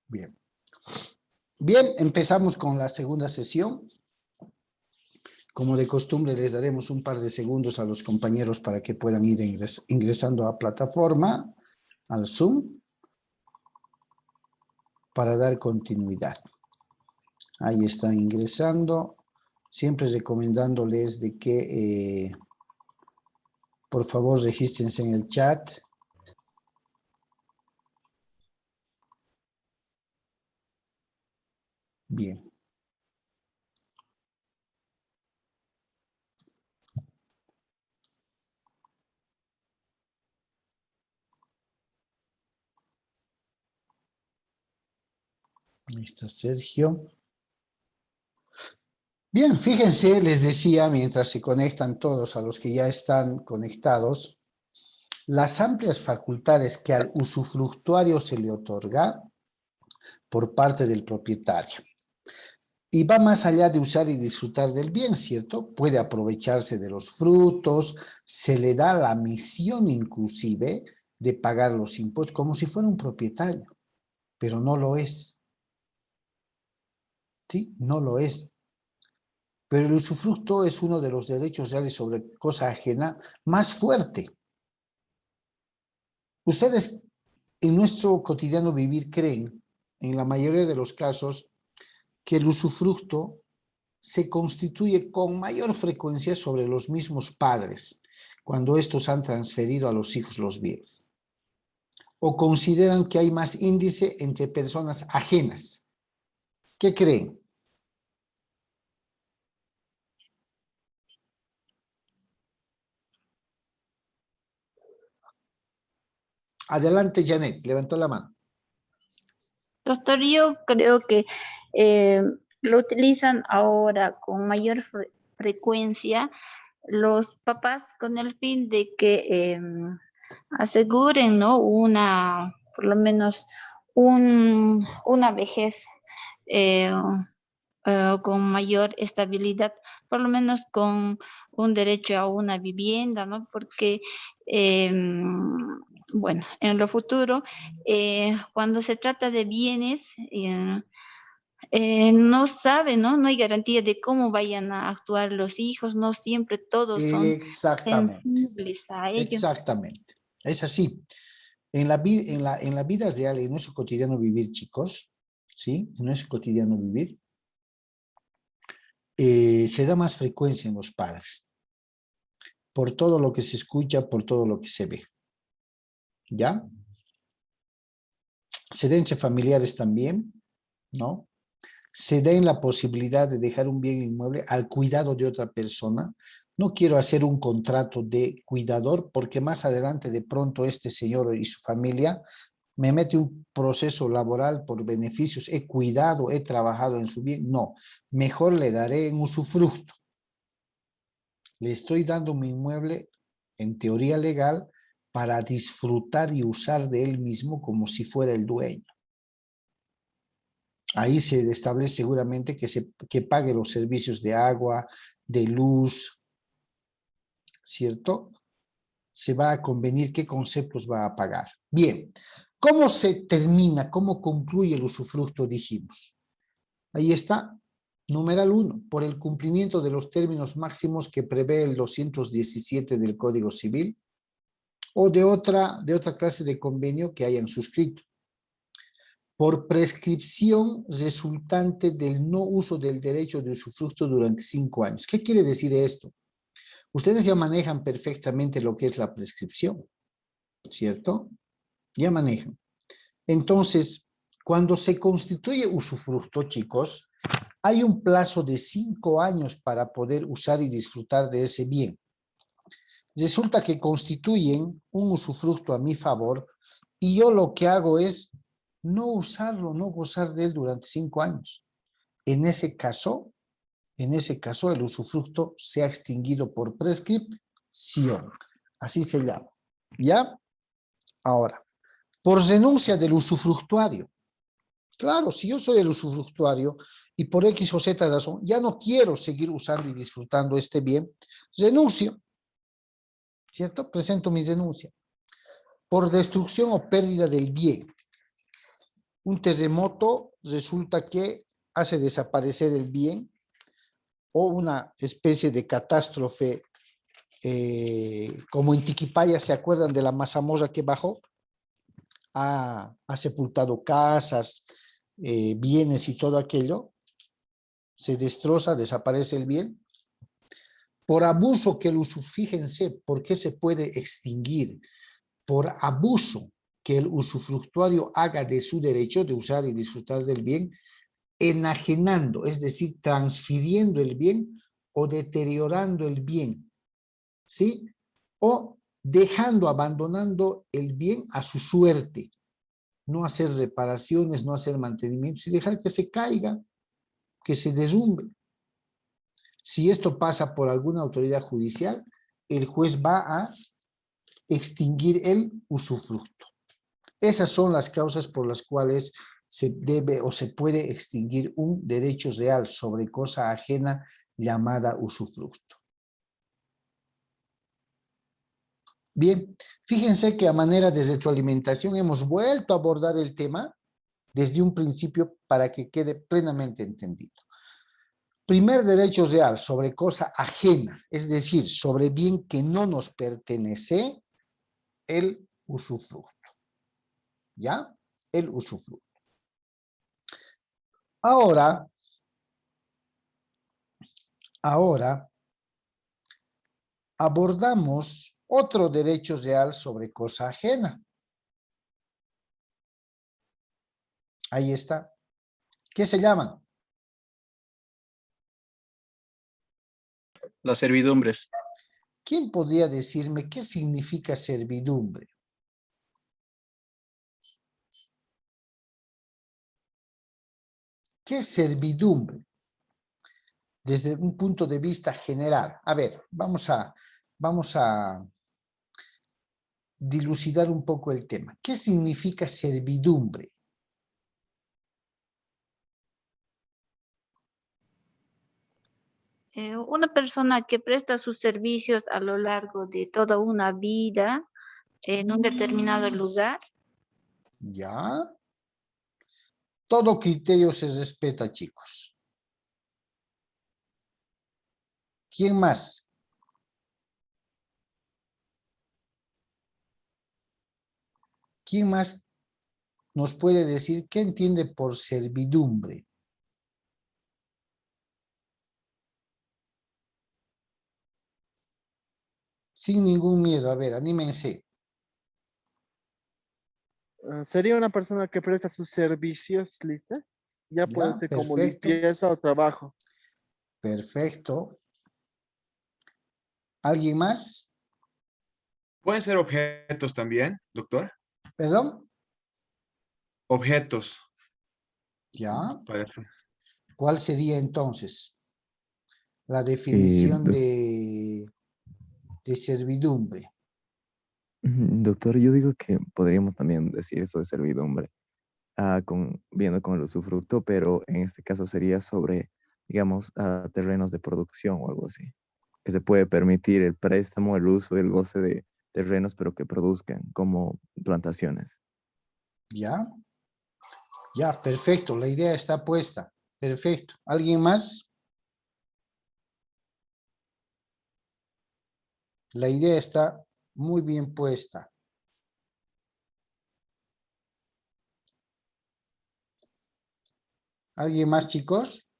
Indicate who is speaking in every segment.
Speaker 1: Bien. Bien, empezamos con la segunda sesión. Como de costumbre, les daremos un par de segundos a los compañeros para que puedan ir ingresando a plataforma, al Zoom, para dar continuidad. Ahí están ingresando. Siempre recomendándoles de que, por favor, regístrense en el chat. Bien. Ahí está Sergio. Bien, fíjense, les decía, mientras se conectan todos a los que ya están conectados, las amplias facultades que al usufructuario se le otorga por parte del propietario. Y va más allá de usar y disfrutar del bien, ¿cierto? Puede aprovecharse de los frutos, se le da la misión inclusive de pagar los impuestos como si fuera un propietario, pero no lo es. ¿Sí? No lo es. Pero el usufructo es uno de los derechos reales sobre cosa ajena más fuerte. Ustedes en nuestro cotidiano vivir creen, en la mayoría de los casos, que el usufructo se constituye con mayor frecuencia sobre los mismos padres, cuando estos han transferido a los hijos los bienes. O consideran que hay más índice entre personas ajenas. ¿Qué creen? Adelante, Janet, levantó la mano.
Speaker 2: Doctor, yo creo que lo utilizan ahora con mayor frecuencia los papás con el fin de que aseguren, ¿no? Por lo menos una vejez con mayor estabilidad, por lo menos con un derecho a una vivienda, ¿no? Porque, bueno, en lo futuro, cuando se trata de bienes, no sabe, ¿no? No hay garantía de cómo vayan a actuar los hijos, no siempre todos son sensibles a ello.
Speaker 1: Exactamente, es así. En la vida real, en nuestro cotidiano vivir, chicos, ¿sí? En nuestro cotidiano vivir, se da más frecuencia en los padres, por todo lo que se escucha, por todo lo que se ve, ¿ya? Se da entre familiares también, ¿no? Se da en la posibilidad de dejar un bien inmueble al cuidado de otra persona. No quiero hacer un contrato de cuidador porque más adelante de pronto este señor y su familia me mete un proceso laboral por beneficios, he cuidado, he trabajado en su bien. No, mejor le daré en usufructo. Le estoy dando mi inmueble en teoría legal para disfrutar y usar de él mismo como si fuera el dueño. Ahí se establece seguramente que pague los servicios de agua, de luz, ¿cierto? Se va a convenir qué conceptos va a pagar. Bien, ¿cómo se termina, cómo concluye el usufructo? Dijimos. Ahí está, numeral 1, por el cumplimiento de los términos máximos que prevé el 217 del Código Civil o de otra clase de convenio que hayan suscrito. Por prescripción resultante del no uso del derecho de usufructo durante 5 años. ¿Qué quiere decir esto? Ustedes ya manejan perfectamente lo que es la prescripción, ¿cierto? Ya manejan. Entonces, cuando se constituye usufructo, chicos, hay un plazo de 5 años para poder usar y disfrutar de ese bien. Resulta que constituyen un usufructo a mi favor y yo lo que hago es no usarlo, no gozar de él durante 5 años. En ese caso, el usufructo se ha extinguido por prescripción. Así se llama. ¿Ya? Ahora, por renuncia del usufructuario. Claro, si yo soy el usufructuario y por X o Z razón ya no quiero seguir usando y disfrutando este bien, renuncio. ¿Cierto? Presento mi renuncia. Por destrucción o pérdida del bien. Un terremoto resulta que hace desaparecer el bien o una especie de catástrofe como en Tiquipaya, ¿se acuerdan de la mazamorra que bajó? Ha sepultado casas, bienes y todo aquello. Se destroza, desaparece el bien. Por abuso que el fíjense, ¿por qué se puede extinguir? Por abuso que el usufructuario haga de su derecho de usar y disfrutar del bien, enajenando, es decir, transfiriendo el bien o deteriorando el bien, ¿sí? O dejando, abandonando el bien a su suerte, no hacer reparaciones, no hacer mantenimientos y dejar que se caiga, que se derrumbe. Si esto pasa por alguna autoridad judicial, el juez va a extinguir el usufructo. Esas son las causas por las cuales se debe o se puede extinguir un derecho real sobre cosa ajena llamada usufructo. Bien, fíjense que a manera de retroalimentación hemos vuelto a abordar el tema desde un principio para que quede plenamente entendido. Primer derecho real sobre cosa ajena, es decir, sobre bien que no nos pertenece, el usufructo. ¿Ya? El usufructo. Ahora abordamos otro derecho real sobre cosa ajena. Ahí está. ¿Qué se llaman?
Speaker 3: Las servidumbres.
Speaker 1: ¿Quién podría decirme qué significa servidumbre? ¿Qué es servidumbre? Desde un punto de vista general. A ver, vamos a dilucidar un poco el tema. ¿Qué significa servidumbre?
Speaker 2: Una persona que presta sus servicios a lo largo de toda una vida en un determinado lugar.
Speaker 1: ¿Ya? Todo criterio se respeta, chicos. ¿Quién más? ¿Quién más nos puede decir qué entiende por servidumbre? Sin ningún miedo, a ver, anímense.
Speaker 4: Sería una persona que presta sus servicios, ¿lista? Ya puede
Speaker 1: Ya,
Speaker 4: ser como
Speaker 1: perfecto,
Speaker 4: limpieza o trabajo.
Speaker 1: perfecto. ¿Alguien más?
Speaker 5: ¿Pueden ser objetos también, doctor?
Speaker 1: ¿Perdón?
Speaker 5: Objetos.
Speaker 1: Ya.
Speaker 5: Parece.
Speaker 1: ¿Cuál sería entonces la definición de servidumbre?
Speaker 6: Doctor, yo digo que podríamos también decir eso de servidumbre, viendo con el usufructo, pero en este caso sería sobre, digamos, terrenos de producción o algo así, que se puede permitir el préstamo, el uso y el goce de terrenos, pero que produzcan como plantaciones.
Speaker 1: Ya. Ya, perfecto, la idea está puesta. Perfecto. ¿Alguien más? La idea está muy bien puesta. ¿Alguien más, chicos?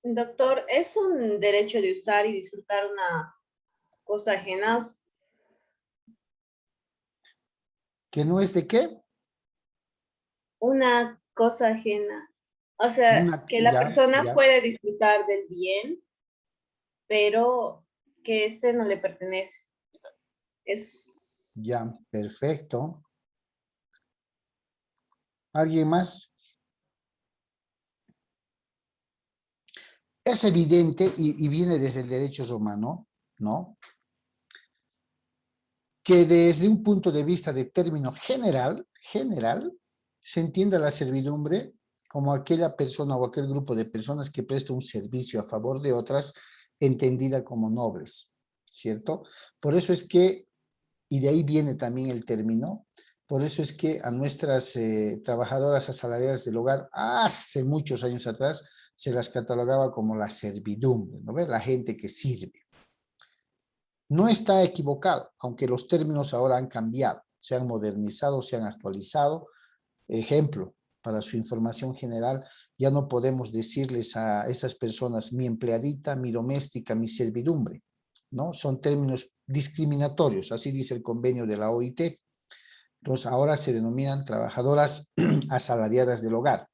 Speaker 7: Doctor, ¿es un derecho de usar y disfrutar una cosa ajena?
Speaker 1: ¿Que no es de qué?
Speaker 7: Una cosa ajena. O sea, que la
Speaker 1: Ya,
Speaker 7: persona
Speaker 1: ya,
Speaker 7: puede disfrutar del bien, pero que este no le pertenece. Es
Speaker 1: ya, perfecto. ¿Alguien más? Es evidente, y viene desde el derecho romano, ¿no? Que desde un punto de vista de término general, se entiende la servidumbre como aquella persona o aquel grupo de personas que presta un servicio a favor de otras, entendida como nobles, ¿cierto? Por eso es que, y de ahí viene también el término, Por eso es que a nuestras trabajadoras asalariadas del hogar, hace muchos años atrás, se las catalogaba como la servidumbre, ¿no ves? La gente que sirve. No está equivocado, aunque los términos ahora han cambiado, se han modernizado, se han actualizado. Ejemplo, para su información general, ya no podemos decirles a esas personas mi empleadita, mi doméstica, mi servidumbre, ¿no? Son términos discriminatorios, así dice el convenio de la OIT. Entonces, ahora se denominan trabajadoras asalariadas del hogar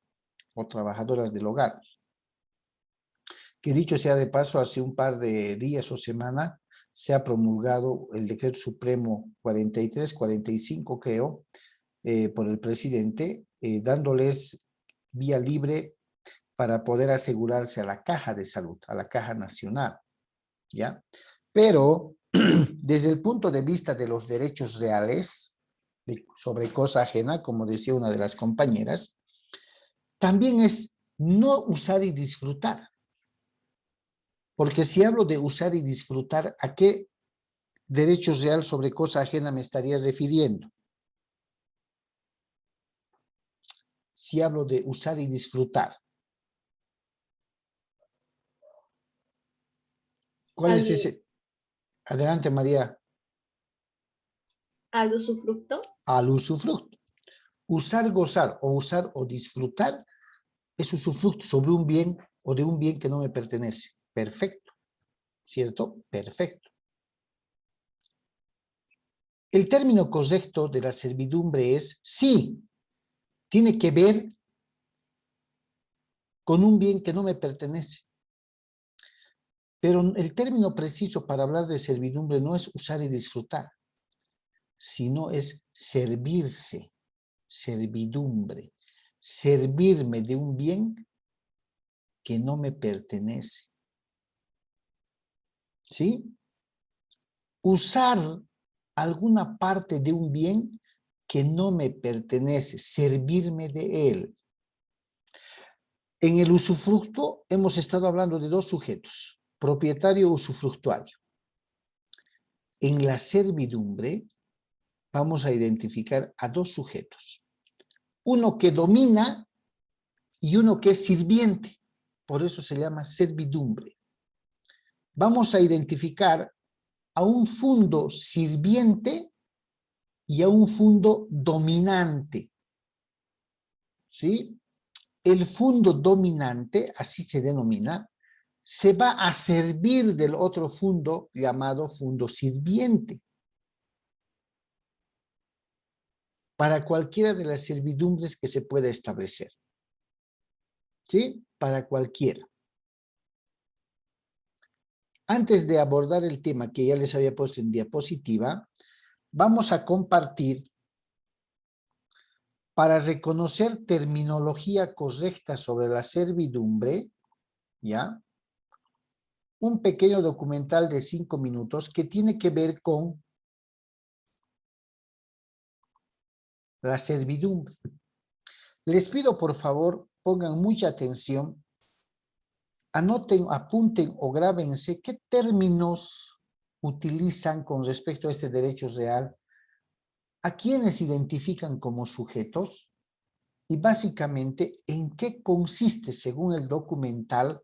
Speaker 1: o trabajadoras del hogar. Que dicho sea de paso, hace un par de días o semana se ha promulgado el Decreto Supremo 43-45, creo, por el presidente, dándoles vía libre para poder asegurarse a la Caja de Salud, a la Caja Nacional, ¿ya? Pero, desde el punto de vista de los derechos reales, sobre cosa ajena, como decía una de las compañeras, también es no usar y disfrutar. Porque si hablo de usar y disfrutar, ¿a qué derechos real sobre cosa ajena me estaría refiriendo? Si hablo de usar y disfrutar, ¿cuál es ese? Adelante, María.
Speaker 7: ¿Al usufructo?
Speaker 1: Al usufructo. Usar, gozar o usar o disfrutar es usufructo sobre un bien o de un bien que no me pertenece. Perfecto. ¿Cierto? Perfecto. El término correcto de la servidumbre es sí, tiene que ver con un bien que no me pertenece. Pero el término preciso para hablar de servidumbre no es usar y disfrutar, sino es servirse, servidumbre, servirme de un bien que no me pertenece. ¿Sí? Usar alguna parte de un bien que no me pertenece, servirme de él. En el usufructo hemos estado hablando de dos sujetos, propietario e usufructuario. En la servidumbre vamos a identificar a dos sujetos. Uno que domina y uno que es sirviente. Por eso se llama servidumbre. Vamos a identificar a un fundo sirviente y a un fundo dominante. ¿Sí? El fundo dominante, así se denomina, se va a servir del otro fundo llamado fundo sirviente. Para cualquiera de las servidumbres que se pueda establecer. ¿Sí? Para cualquiera. Antes de abordar el tema que ya les había puesto en diapositiva, vamos a compartir para reconocer terminología correcta sobre la servidumbre, ¿ya? Un pequeño documental de 5 minutos que tiene que ver con la servidumbre. Les pido, por favor, pongan mucha atención, anoten, apunten o grábense qué términos utilizan con respecto a este derecho real, a quiénes identifican como sujetos y básicamente en qué consiste, según el documental,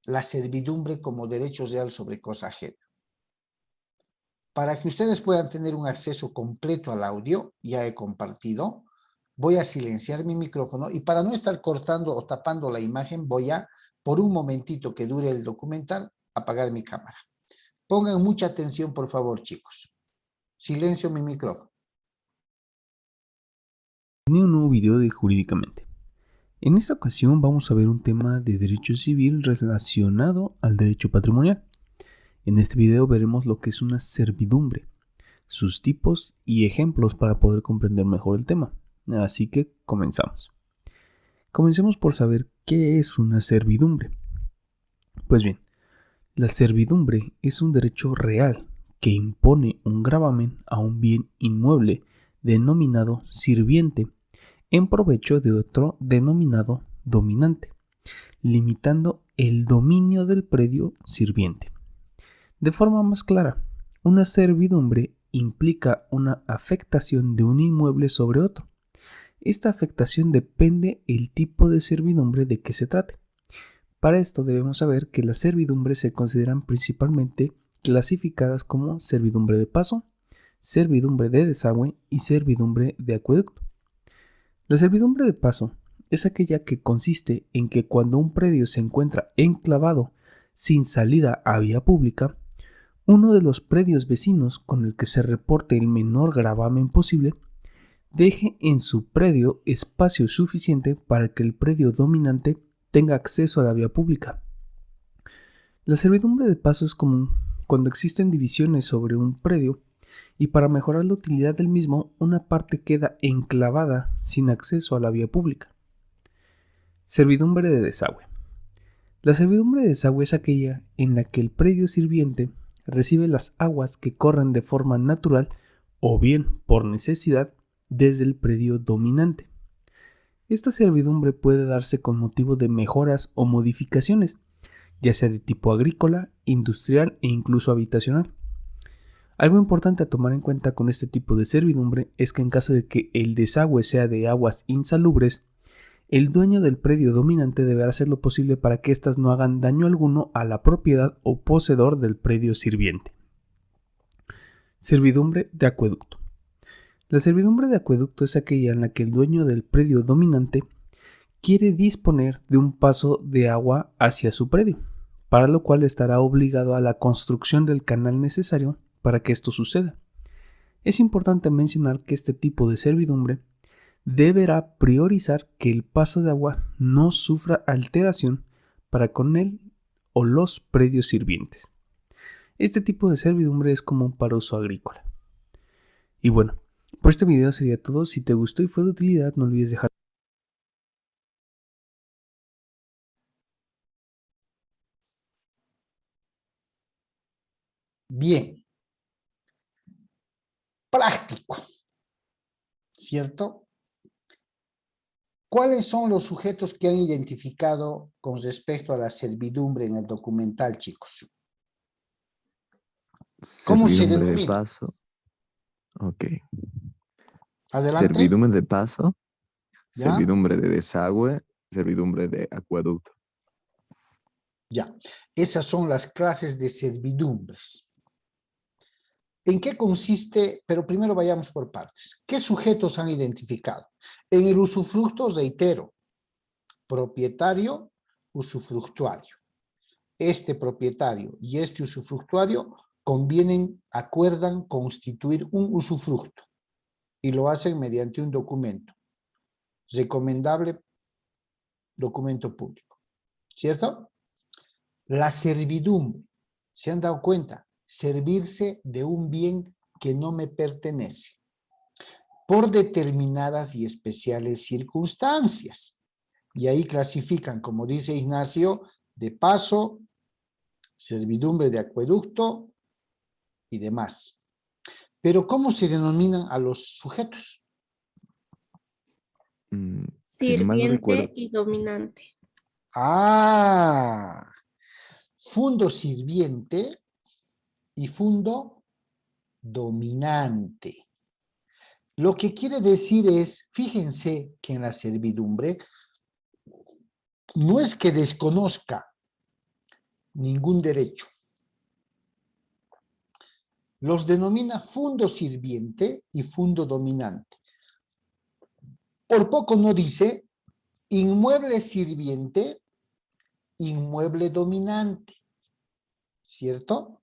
Speaker 1: la servidumbre como derecho real sobre cosa ajena. Para que ustedes puedan tener un acceso completo al audio, ya he compartido, voy a silenciar mi micrófono y para no estar cortando o tapando la imagen, voy a, por un momentito que dure el documental, apagar mi cámara. Pongan mucha atención, por favor, chicos. Silencio mi micrófono.
Speaker 3: Tiene un nuevo video de Jurídicamente. En esta ocasión vamos a ver un tema de derecho civil relacionado al derecho patrimonial. En este video veremos lo que es una servidumbre, sus tipos y ejemplos para poder comprender mejor el tema. Así que comenzamos. Comencemos por saber qué es una servidumbre. Pues bien, la servidumbre es un derecho real que impone un gravamen a un bien inmueble denominado sirviente en provecho de otro denominado dominante, limitando el dominio del predio sirviente. De forma más clara, una servidumbre implica una afectación de un inmueble sobre otro. Esta afectación depende del tipo de servidumbre de que se trate. Para esto debemos saber que las servidumbres se consideran principalmente clasificadas como servidumbre de paso, servidumbre de desagüe y servidumbre de acueducto. La servidumbre de paso es aquella que consiste en que cuando un predio se encuentra enclavado sin salida a vía pública, uno de los predios vecinos con el que se reporte el menor gravamen posible deje en su predio espacio suficiente para que el predio dominante tenga acceso a la vía pública. La servidumbre de paso es común cuando existen divisiones sobre un predio y para mejorar la utilidad del mismo, una parte queda enclavada sin acceso a la vía pública. Servidumbre de desagüe. La servidumbre de desagüe es aquella en la que el predio sirviente recibe las aguas que corren de forma natural o bien por necesidad desde el predio dominante. Esta servidumbre puede darse con motivo de mejoras o modificaciones, ya sea de tipo agrícola, industrial e incluso habitacional. Algo importante a tomar en cuenta con este tipo de servidumbre es que en caso de que el desagüe sea de aguas insalubres, el dueño del predio dominante deberá hacer lo posible para que éstas no hagan daño alguno a la propiedad o poseedor del predio sirviente. Servidumbre de acueducto. La servidumbre de acueducto es aquella en la que el dueño del predio dominante quiere disponer de un paso de agua hacia su predio, para lo cual estará obligado a la construcción del canal necesario para que esto suceda. Es importante mencionar que este tipo de servidumbre deberá priorizar que el paso de agua no sufra alteración para con él o los predios sirvientes. Este tipo de servidumbre es común para uso agrícola. Y bueno, por este video sería todo. Si te gustó y fue de utilidad, no olvides dejar.
Speaker 1: Bien. Práctico, ¿cierto? ¿Cuáles son los sujetos que han identificado con respecto a la servidumbre en el documental, chicos? ¿Cómo se
Speaker 6: Servidumbre de
Speaker 1: denomina?
Speaker 6: paso. Ok.
Speaker 1: Adelante.
Speaker 6: Servidumbre de paso,
Speaker 1: ¿Ya?
Speaker 6: servidumbre de desagüe, servidumbre de acueducto.
Speaker 1: Ya. Esas son las clases de servidumbres. ¿En qué consiste? Pero primero vayamos por partes. ¿Qué sujetos han identificado? En el usufructo, reitero, propietario, usufructuario. Este propietario y este usufructuario acuerdan constituir un usufructo y lo hacen mediante un documento, recomendable documento público, ¿cierto? La servidumbre, ¿se han dado cuenta? Servirse de un bien que no me pertenece por determinadas y especiales circunstancias. Y ahí clasifican, como dice Ignacio, de paso, servidumbre de acueducto y demás. Pero ¿cómo se denominan a los sujetos?
Speaker 6: Si mal no recuerdo.
Speaker 8: Sirviente y dominante.
Speaker 1: Ah, fundo sirviente y fundo dominante. Lo que quiere decir es, fíjense que en la servidumbre no es que desconozca ningún derecho. Los denomina fundo sirviente y fundo dominante. Por poco no dice inmueble sirviente, inmueble dominante, ¿cierto?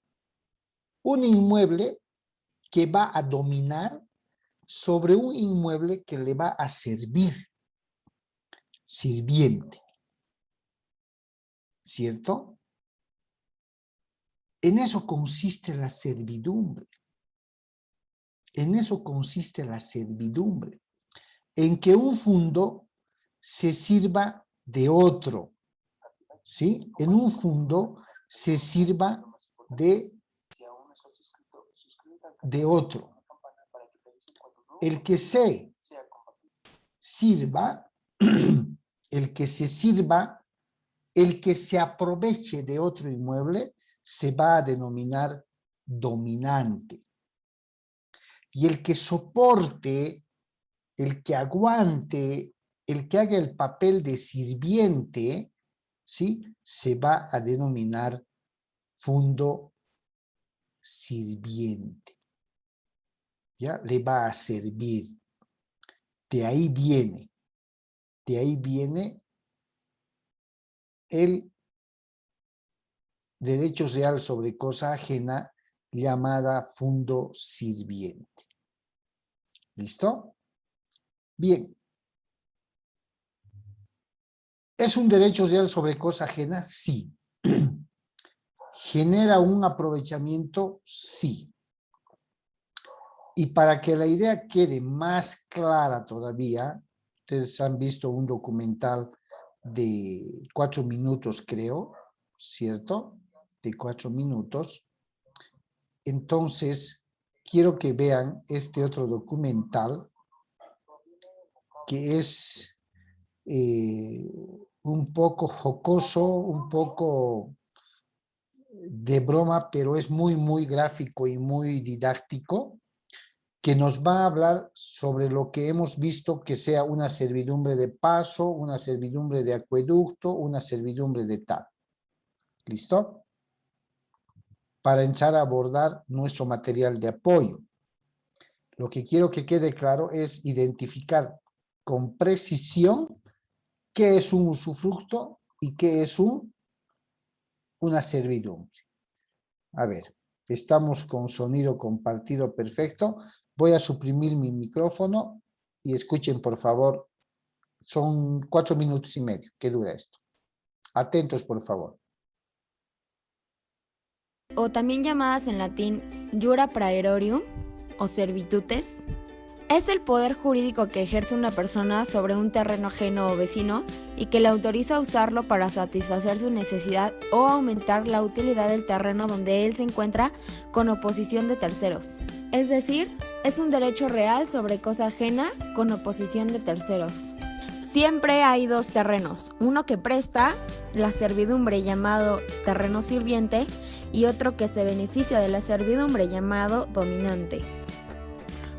Speaker 1: Un inmueble que va a dominar sobre un inmueble que le va a servir, sirviente, ¿cierto? En eso consiste la servidumbre. En eso consiste la servidumbre. En que un fundo se sirva de otro, ¿sí? En un fundo se sirva de otro. El que se sirva, el que se sirva, el que se aproveche de otro inmueble, se va a denominar dominante. Y el que soporte, el que aguante, el que haga el papel de sirviente, ¿sí? Se va a denominar fundo sirviente. ¿Ya? Le va a servir. De ahí viene el derecho real sobre cosa ajena llamada fundo sirviente. ¿Listo? Bien. ¿Es un derecho real sobre cosa ajena? Sí. ¿Genera un aprovechamiento? Sí. Y para que la idea quede más clara todavía, ustedes han visto un documental de 4 minutos, creo, ¿cierto? De 4 minutos. Entonces, quiero que vean este otro documental que es un poco jocoso, un poco de broma, pero es muy, muy gráfico y muy didáctico, que nos va a hablar sobre lo que hemos visto que sea una servidumbre de paso, una servidumbre de acueducto, una servidumbre de tal. ¿Listo? Para entrar a abordar nuestro material de apoyo. Lo que quiero que quede claro es identificar con precisión qué es un usufructo y qué es una servidumbre. A ver, estamos con sonido compartido perfecto. Voy a suprimir mi micrófono y escuchen, por favor. Son 4 minutos y medio que dura esto. Atentos, por favor.
Speaker 8: O también llamadas en latín jura praetorium o servitutes, es el poder jurídico que ejerce una persona sobre un terreno ajeno o vecino y que le autoriza a usarlo para satisfacer su necesidad o aumentar la utilidad del terreno donde él se encuentra con oposición de terceros. Es decir, es un derecho real sobre cosa ajena con oposición de terceros. Siempre hay dos terrenos, uno que presta, la servidumbre llamado terreno sirviente, y otro que se beneficia de la servidumbre llamado dominante.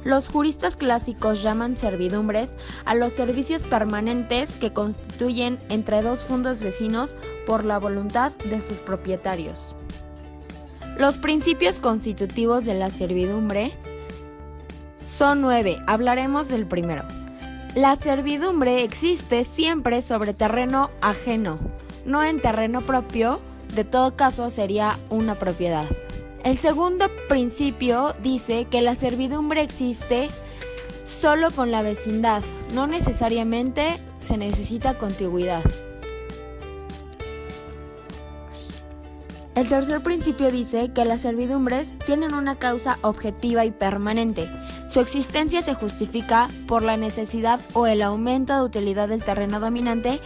Speaker 8: Los juristas clásicos llaman servidumbres a los servicios permanentes que constituyen entre dos fundos vecinos por la voluntad de sus propietarios. Los principios constitutivos de la servidumbre son 9, hablaremos del primero. La servidumbre existe siempre sobre terreno ajeno, no en terreno propio, de todo caso sería una propiedad. El segundo principio dice que la servidumbre existe solo con la vecindad, no necesariamente se necesita contigüidad. El tercer principio dice que las servidumbres tienen una causa objetiva y permanente. Su existencia se justifica por la necesidad o el aumento de utilidad del terreno dominante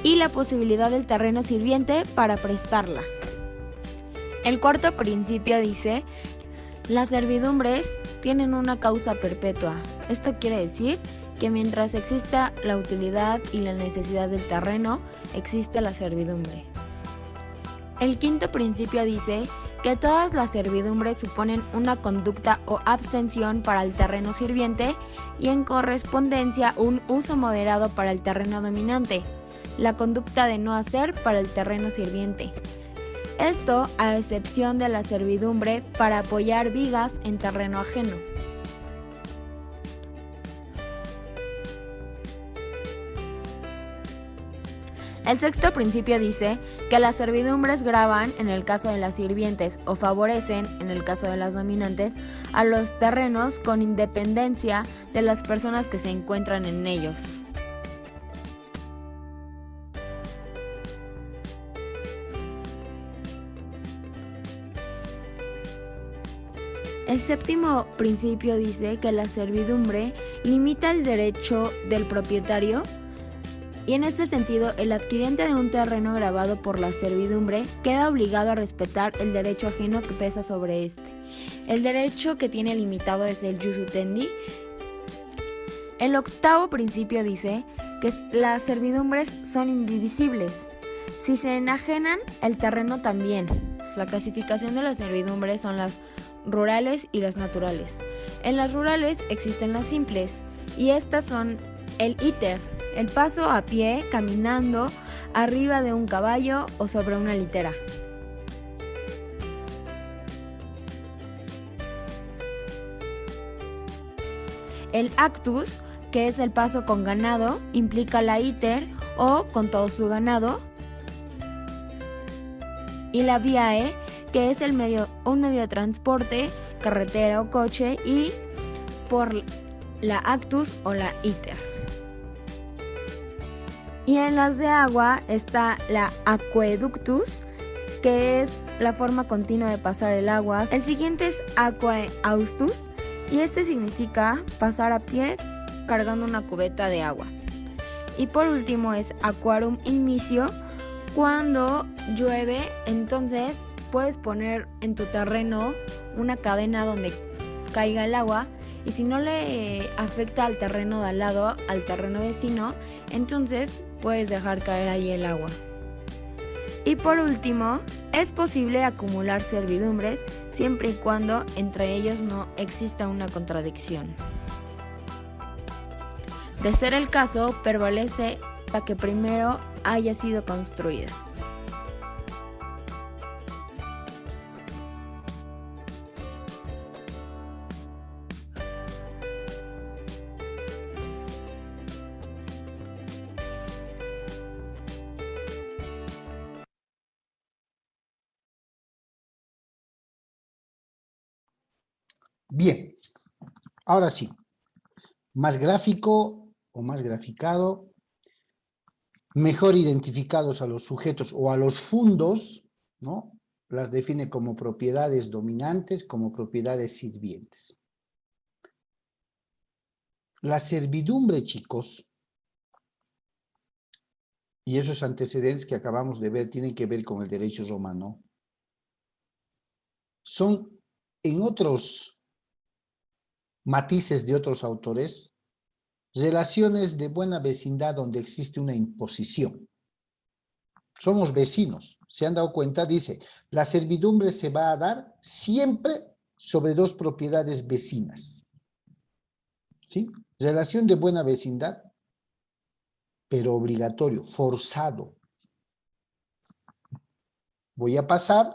Speaker 8: y la posibilidad del terreno sirviente para prestarla. El cuarto principio dice, las servidumbres tienen una causa perpetua. Esto quiere decir que mientras exista la utilidad y la necesidad del terreno, existe la servidumbre. El quinto principio dice que todas las servidumbres suponen una conducta o abstención para el terreno sirviente y en correspondencia un uso moderado para el terreno dominante, la conducta de no hacer para el terreno sirviente. Esto a excepción de la servidumbre para apoyar vigas en terreno ajeno. El sexto principio dice que las servidumbres gravan en el caso de las sirvientes o favorecen, en el caso de las dominantes, a los terrenos con independencia de las personas que se encuentran en ellos. El séptimo principio dice que la servidumbre limita el derecho del propietario y en este sentido el adquiriente de un terreno gravado por la servidumbre queda obligado a respetar el derecho ajeno que pesa sobre este. El derecho que tiene limitado es el jus utendi. El octavo principio dice que las servidumbres son indivisibles. Si se enajenan, el terreno también. La clasificación de las servidumbres son las rurales y las naturales. En las rurales existen las simples, y estas son el íter, el paso a pie, caminando, arriba de un caballo o sobre una litera. El actus, que es el paso con ganado, implica la íter o con todo su ganado. Y la viae, que es un medio de transporte, carretera o coche, y por la actus o la íter. Y en las de agua está la aqueductus, que es la forma continua de pasar el agua. El siguiente es aqueaustus, y este significa pasar a pie cargando una cubeta de agua. Y por último es aquarum immisio. Cuando llueve, entonces puedes poner en tu terreno una cadena donde caiga el agua, y si no le afecta al terreno de al lado, al terreno vecino, entonces puedes dejar caer ahí el agua. Y por último, es posible acumular servidumbres siempre y cuando entre ellos no exista una contradicción. De ser el caso, prevalece la que primero haya sido construida.
Speaker 1: Bien, ahora sí, más gráfico o más graficado, mejor identificados a los sujetos o a los fundos, ¿no? Las define como propiedades dominantes, como propiedades sirvientes. La servidumbre, chicos, y esos antecedentes que acabamos de ver tienen que ver con el derecho romano, son en otros matices de otros autores, relaciones de buena vecindad donde existe una imposición. Somos vecinos, ¿se han dado cuenta? Dice, la servidumbre se va a dar siempre sobre dos propiedades vecinas. ¿Sí? Relación de buena vecindad, pero obligatorio, forzado. Voy a pasar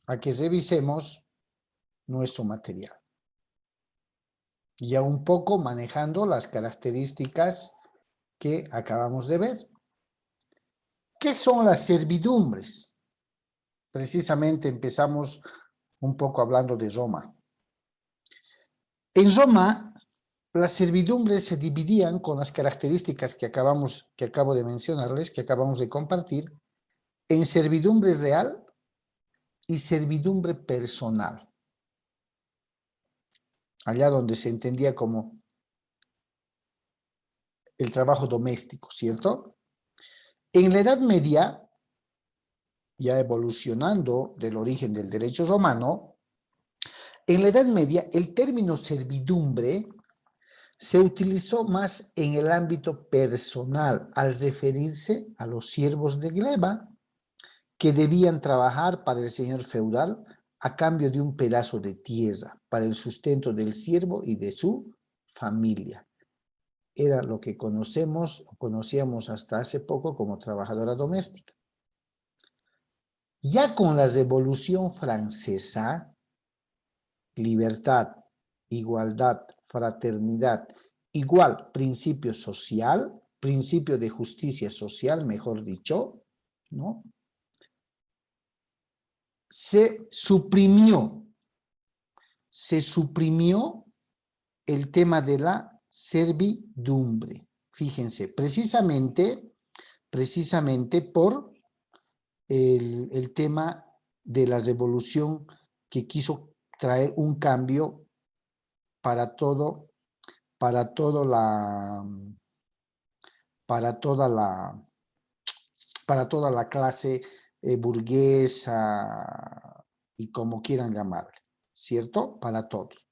Speaker 1: a que revisemos nuestro material. Ya un poco manejando las características que acabamos de ver. ¿Qué son las servidumbres? Precisamente empezamos un poco hablando de Roma. En Roma, las servidumbres se dividían con las características que acabo de mencionarles, que acabamos de compartir, en servidumbre real y servidumbre personal. Allá donde se entendía como el trabajo doméstico, ¿cierto? En la Edad Media, ya evolucionando del origen del derecho romano, en la Edad Media el término servidumbre se utilizó más en el ámbito personal al referirse a los siervos de gleba que debían trabajar para el señor feudal a cambio de un pedazo de tierra para el sustento del siervo y de su familia. Era lo que conocíamos hasta hace poco como trabajadora doméstica. Ya con la Revolución Francesa, libertad, igualdad, fraternidad, igual principio social, principio de justicia social, mejor dicho, ¿no? Se suprimió el tema de la servidumbre. Fíjense, precisamente por el tema de la revolución que quiso traer un cambio para toda la clase burguesa y como quieran llamarle, ¿cierto? Para todos.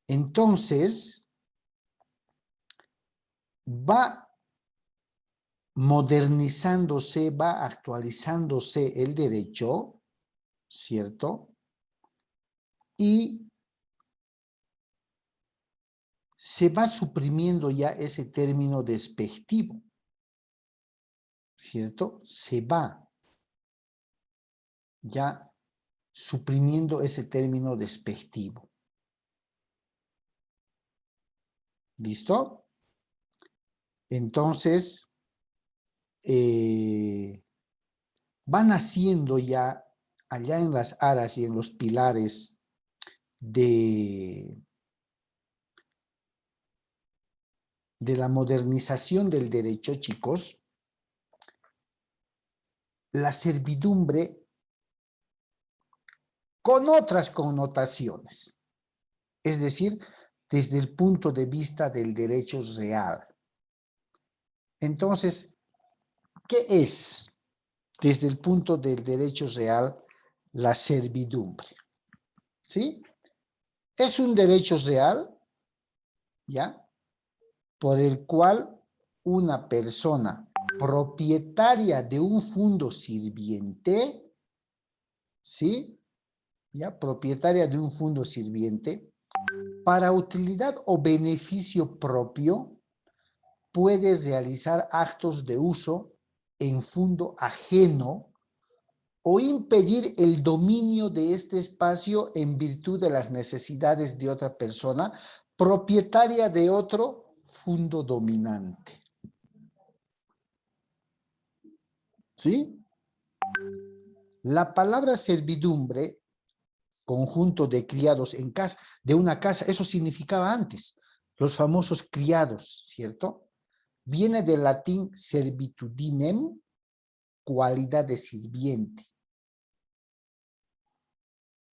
Speaker 1: Entonces, va modernizándose, va actualizándose el derecho ¿cierto? Y se va suprimiendo ya ese término despectivo, ¿cierto? Se va ya suprimiendo ese término despectivo. ¿Listo? Entonces, van haciendo ya allá en las aras y en los pilares de la modernización del derecho, chicos, la servidumbre con otras connotaciones, es decir, desde el punto de vista del derecho real. Entonces, ¿qué es desde el punto del derecho real la servidumbre? ¿Sí? Es un derecho real, ¿ya?, por el cual una persona propietaria de un fondo sirviente, ¿sí?, ¿ya?, propietaria de un fondo sirviente, para utilidad o beneficio propio, puede realizar actos de uso en fondo ajeno o impedir el dominio de este espacio en virtud de las necesidades de otra persona propietaria de otro fondo dominante. ¿Sí? La palabra servidumbre, conjunto de criados en casa, de una casa, eso significaba antes, los famosos criados, ¿cierto? Viene del latín servitudinem, cualidad de sirviente.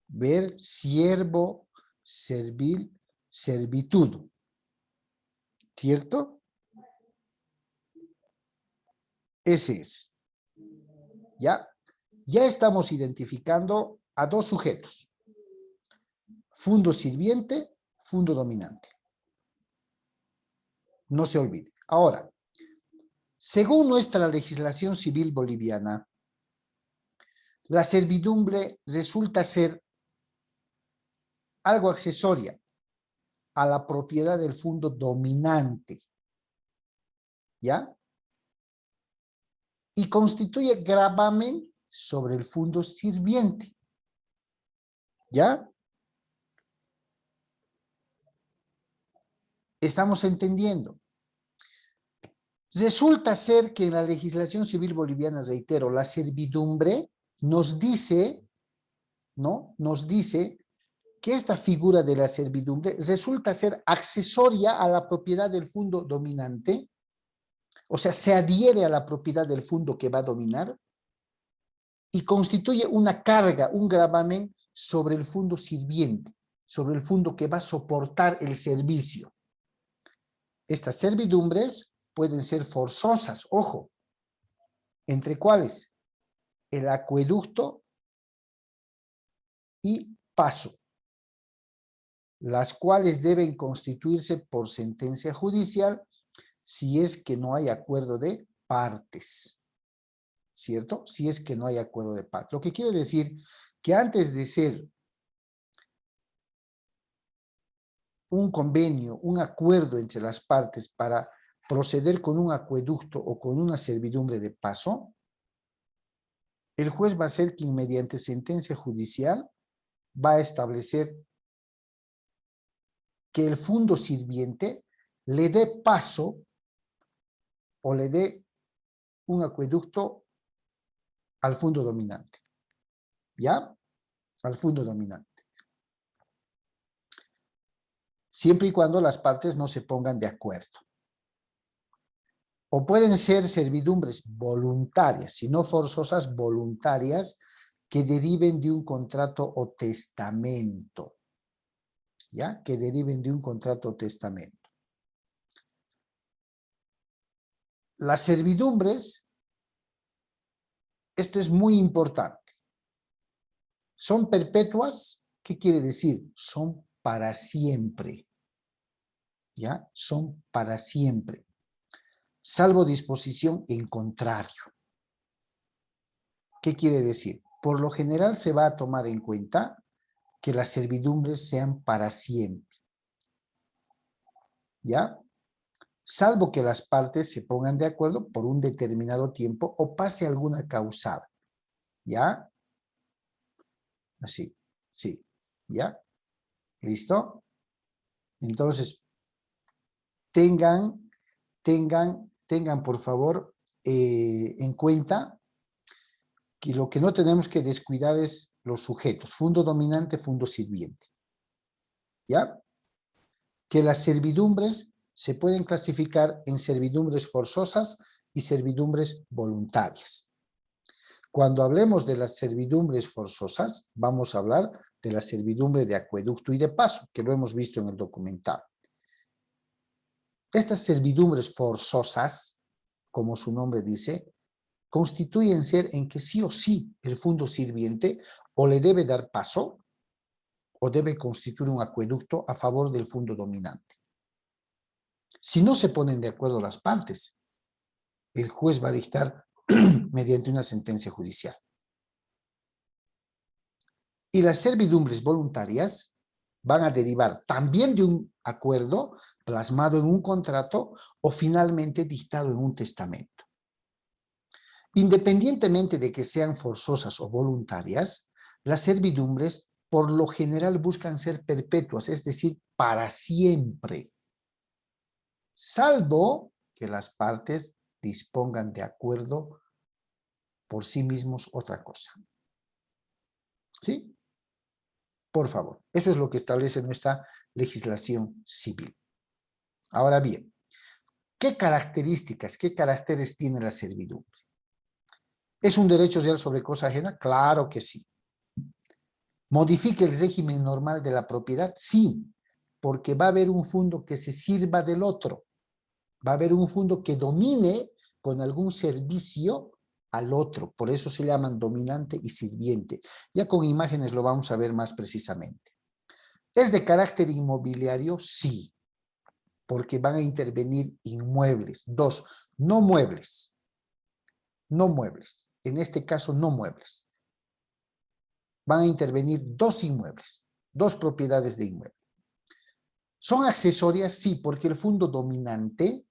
Speaker 1: Ver, siervo, servil, servitud. ¿Cierto? Ese es. ¿Ya? Ya estamos identificando a dos sujetos. Fondo sirviente, fondo dominante. No se olvide. Ahora, según nuestra legislación civil boliviana, la servidumbre resulta ser algo accesoria a la propiedad del fondo dominante, ¿ya? Y constituye gravamen sobre el fondo sirviente, ¿ya? ¿Estamos entendiendo? Resulta ser que en la legislación civil boliviana, reitero, la servidumbre nos dice, ¿no?, nos dice que esta figura de la servidumbre resulta ser accesoria a la propiedad del fondo dominante, o sea, se adhiere a la propiedad del fondo que va a dominar y constituye una carga, un gravamen sobre el fondo sirviente, sobre el fondo que va a soportar el servicio. Estas servidumbres pueden ser forzosas, ojo, ¿entre cuáles? El acueducto y paso, las cuales deben constituirse por sentencia judicial si es que no hay acuerdo de partes, ¿cierto? Si es que no hay acuerdo de partes. Lo que quiere decir que antes de ser un convenio, un acuerdo entre las partes para proceder con un acueducto o con una servidumbre de paso, el juez va a ser quien mediante sentencia judicial va a establecer que el fondo sirviente le dé paso o le dé un acueducto al fondo dominante, ¿ya? Al fondo dominante. Siempre y cuando las partes no se pongan de acuerdo. O pueden ser servidumbres voluntarias, si no forzosas, voluntarias, que deriven de un contrato o testamento, ¿ya? Que deriven de un contrato o testamento. Las servidumbres, esto es muy importante, son perpetuas. ¿Qué quiere decir? Son para siempre, ¿ya? Son para siempre, salvo disposición en contrario. ¿Qué quiere decir? por lo general se va a tomar en cuenta que las servidumbres sean para siempre. ¿Ya? Salvo que las partes se pongan de acuerdo por un determinado tiempo o pase alguna causal. ¿Ya? Así, sí. ¿Ya? ¿Listo? Entonces, tengan por favor en cuenta que lo que no tenemos que descuidar es los sujetos, fundo dominante, fundo sirviente. ¿Ya? Que las servidumbres se pueden clasificar en servidumbres forzosas y servidumbres voluntarias. Cuando hablemos de las servidumbres forzosas, vamos a hablar de la servidumbre de acueducto y de paso, que lo hemos visto en el documental. Estas servidumbres forzosas, como su nombre dice, constituyen ser en que sí o sí el fundo sirviente o le debe dar paso o debe constituir un acueducto a favor del fundo dominante. Si no se ponen de acuerdo las partes, el juez va a dictar mediante una sentencia judicial. Y las servidumbres voluntarias van a derivar también de un acuerdo plasmado en un contrato o finalmente dictado en un testamento. Independientemente de que sean forzosas o voluntarias, las servidumbres por lo general buscan ser perpetuas, es decir, para siempre, salvo que las partes dispongan de acuerdo por sí mismos otra cosa. ¿Sí? Por favor, eso es lo que establece nuestra legislación civil. Ahora bien, ¿qué características, qué caracteres tiene la servidumbre? ¿Es un derecho real sobre cosa ajena? Claro que sí. ¿Modifica el régimen normal de la propiedad? Sí, porque va a haber un fundo que se sirva del otro. Va a haber un fundo que domine con algún servicio al otro. Por eso se llaman dominante y sirviente. Ya con imágenes lo vamos a ver más precisamente. ¿Es de carácter inmobiliario? Sí, porque van a intervenir inmuebles. Dos, no muebles. No muebles. En este caso, no muebles. Van a intervenir dos inmuebles, dos propiedades de inmueble. ¿Son accesorias? Sí, porque el fundo dominante,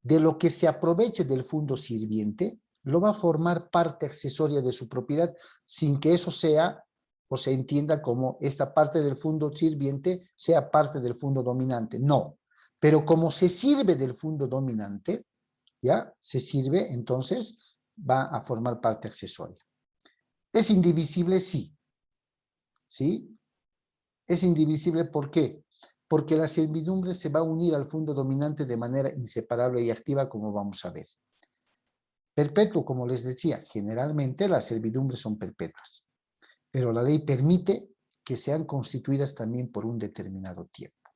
Speaker 1: de lo que se aproveche del fundo sirviente, lo va a formar parte accesoria de su propiedad, sin que eso sea o se entienda como esta parte del fondo sirviente sea parte del fondo dominante. No, pero como se sirve del fondo dominante, ya se sirve, entonces va a formar parte accesoria. ¿Es indivisible? Sí. ¿Sí? Es indivisible, ¿por qué? Porque la servidumbre se va a unir al fondo dominante de manera inseparable y activa, como vamos a ver. Perpetuo, como les decía, generalmente las servidumbres son perpetuas, pero la ley permite que sean constituidas también por un determinado tiempo.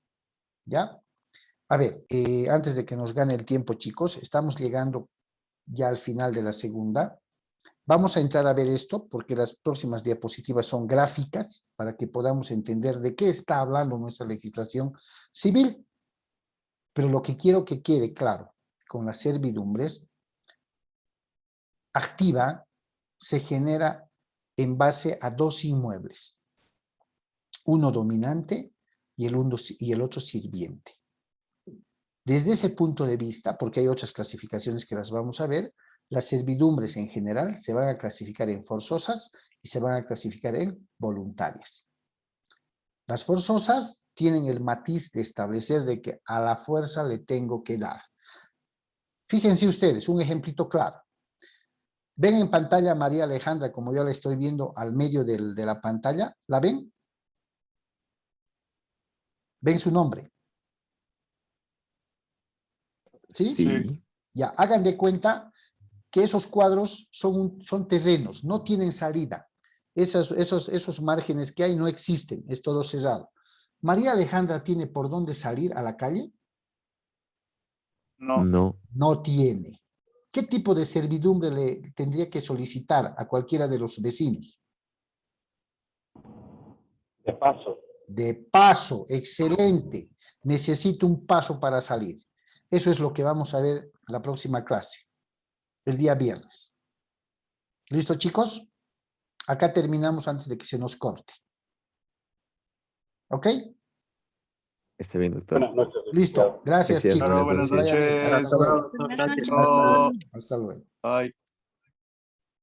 Speaker 1: ¿Ya? A ver, antes de que nos gane el tiempo, chicos, estamos llegando ya al final de la segunda. Vamos a entrar a ver esto porque las próximas diapositivas son gráficas para que podamos entender de qué está hablando nuestra legislación civil. Pero lo que quiero que quede claro con las servidumbres, activa se genera en base a dos inmuebles, uno dominante y el otro sirviente. Desde ese punto de vista, porque hay otras clasificaciones que las vamos a ver, las servidumbres en general se van a clasificar en forzosas y se van a clasificar en voluntarias. Las forzosas tienen el matiz de establecer de que a la fuerza le tengo que dar. Fíjense ustedes, un ejemplito claro. ¿Ven en pantalla a María Alejandra como yo la estoy viendo al medio de la pantalla? ¿La ven? ¿Ven su nombre? ¿Sí?
Speaker 6: Sí.
Speaker 1: Ya, hagan de cuenta que esos cuadros son terrenos, no tienen salida. Esos márgenes que hay no existen, es todo cerrado. ¿María Alejandra tiene por dónde salir a la calle?
Speaker 5: No.
Speaker 6: No.
Speaker 1: No tiene. ¿Qué tipo de servidumbre le tendría que solicitar a cualquiera de los vecinos?
Speaker 9: De paso.
Speaker 1: De paso, excelente. Necesito un paso para salir. Eso es lo que vamos a ver en la próxima clase, el día viernes. ¿Listo, chicos? Acá terminamos antes de que se nos corte. ¿Ok?
Speaker 6: Está bien, doctor.
Speaker 1: Listo. Gracias,
Speaker 6: Sí,
Speaker 1: chicos.
Speaker 6: claro,
Speaker 5: buenas
Speaker 1: Vaya bien.
Speaker 5: noches.
Speaker 1: Hasta luego.
Speaker 2: Buenas noches.
Speaker 1: Hasta luego. Hasta luego.
Speaker 5: Bye.